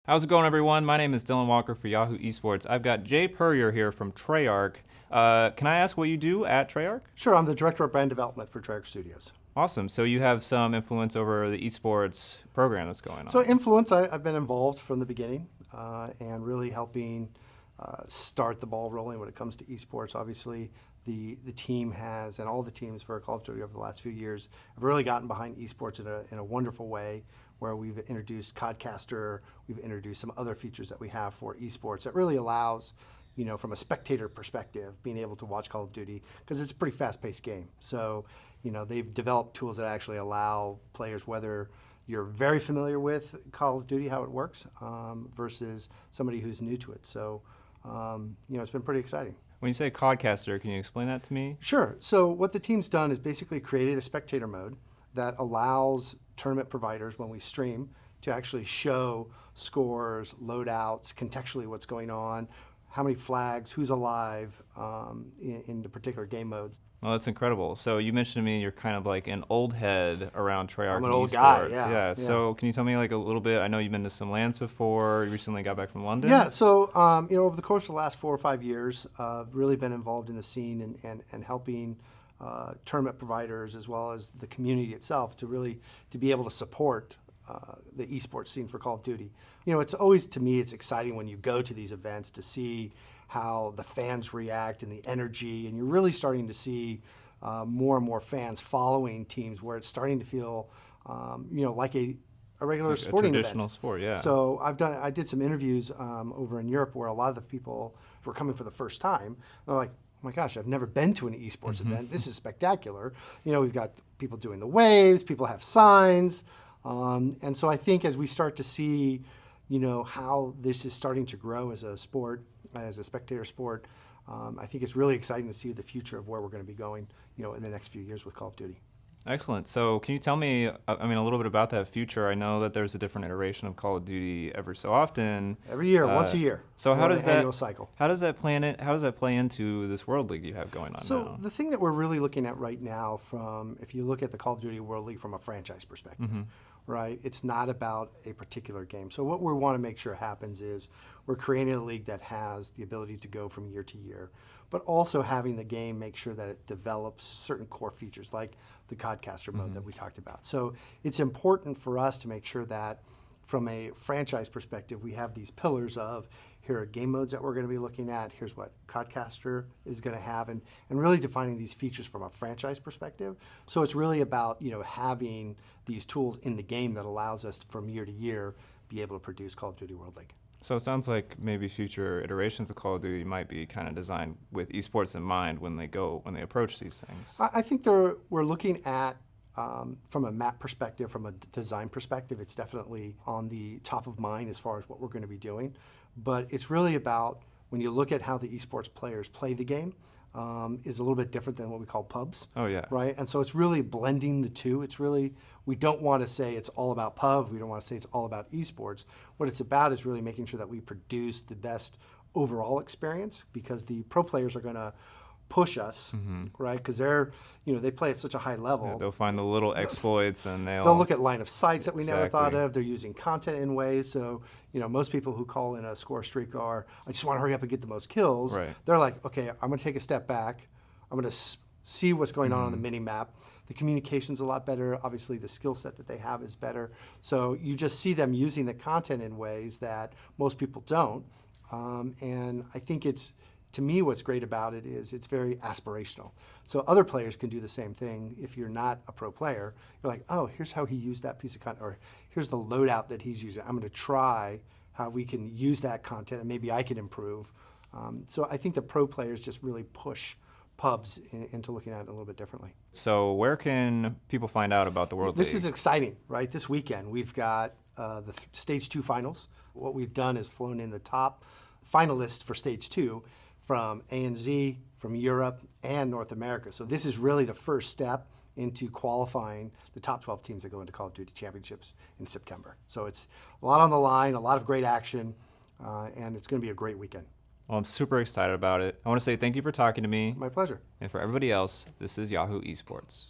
How's it going, everyone? My name is Dylan Walker for Yahoo Esports. I've got Jay Puryear here from Treyarch. Can I ask what you do at Treyarch? Sure, I'm the Director of Brand Development for Treyarch Studios. Awesome. So you have some influence over the esports program that's going on. So influence, I've been involved from the beginning and really helping start the ball rolling when it comes to esports. Obviously, the team has, and all the teams for Call of Duty over the last few years, have really gotten behind esports in a wonderful way, where we've introduced CodCaster, we've introduced some other features that we have for esports that really allows, from a spectator perspective, being able to watch Call of Duty, because it's a pretty fast-paced game. So, they've developed tools that actually allow players, whether you're very familiar with Call of Duty, how it works, versus somebody who's new to it. So, it's been pretty exciting. When you say CodCaster, can you explain that to me? Sure. So what the team's done is basically created a spectator mode that allows tournament providers, when we stream, to actually show scores, loadouts, contextually what's going on, how many flags, who's alive in the particular game modes. Well, that's incredible. So you mentioned to me you're kind of like an old head around Treyarch. I'm an old Esports. guy, yeah. So can you tell me like a little bit? I know you've been to some LANs before. You recently got back from London. Yeah. So over the course of the last 4 or 5 years, I've really been involved in the scene and helping tournament providers as well as the community itself to be able to support the esports scene for Call of Duty. It's always, to me, it's exciting when you go to these events to see how the fans react and the energy, and you're really starting to see more and more fans following teams where it's starting to feel, like a regular sporting event. A traditional sport, yeah. So I did some interviews over in Europe where a lot of the people were coming for the first time. They're like, oh my gosh, I've never been to an esports event. This is spectacular. We've got people doing the waves, people have signs. And so I think as we start to see, how this is starting to grow as a sport, as a spectator sport, I think it's really exciting to see the future of where we're going to be going, in the next few years with Call of Duty. Excellent. So can you tell me, a little bit about that future? I know that there's a different iteration of Call of Duty every so often. Every year, once a year. So how does that annual cycle? How does that play into this World League you have going on now? So the thing that we're really looking at right now, if you look at the Call of Duty World League from a franchise perspective, right? It's not about a particular game. So what we want to make sure happens is we're creating a league that has the ability to go from year to year, but also having the game make sure that it develops certain core features like the CodCaster mode that we talked about. So it's important for us to make sure that from a franchise perspective, we have these pillars of here are game modes that we're going to be looking at, here's what CodCaster is going to have, and really defining these features from a franchise perspective. So it's really about having these tools in the game that allows us from year to year be able to produce Call of Duty World League. So it sounds like maybe future iterations of Call of Duty might be kind of designed with esports in mind when they approach these things. I think we're looking at from a map perspective, from a design perspective, it's definitely on the top of mind as far as what we're going to be doing. But it's really about, when you look at how the esports players play the game, is a little bit different than what we call pubs. Oh, yeah. Right? And so it's really blending the two. It's really, we don't want to say it's all about pubs. We don't want to say it's all about esports. What it's about is really making sure that we produce the best overall experience, because the pro players are going to push us, right? Because they play at such a high level. Yeah, they'll find the little exploits and they'll look at line of sights that we never thought of. They're using content in ways. So, most people who call in a score streak are, I just want to hurry up and get the most kills. Right. They're like, okay, I'm going to take a step back. I'm going to see what's going on the mini map. The communication's a lot better. Obviously, the skill set that they have is better. So you just see them using the content in ways that most people don't. And I think to me, what's great about it is it's very aspirational. So other players can do the same thing. If you're not a pro player, you're like, oh, here's how he used that piece of content, or here's the loadout that he's using. I'm going to try how we can use that content, and maybe I can improve. So I think the pro players just really push pubs into looking at it a little bit differently. So where can people find out about the World League? This is exciting, right? This weekend, we've got the Stage 2 finals. What we've done is flown in the top finalists for Stage 2 from ANZ, from Europe, and North America. So this is really the first step into qualifying the top 12 teams that go into Call of Duty Championships in September. So it's a lot on the line, a lot of great action, and it's going to be a great weekend. Well, I'm super excited about it. I want to say thank you for talking to me. My pleasure. And for everybody else, this is Yahoo Esports.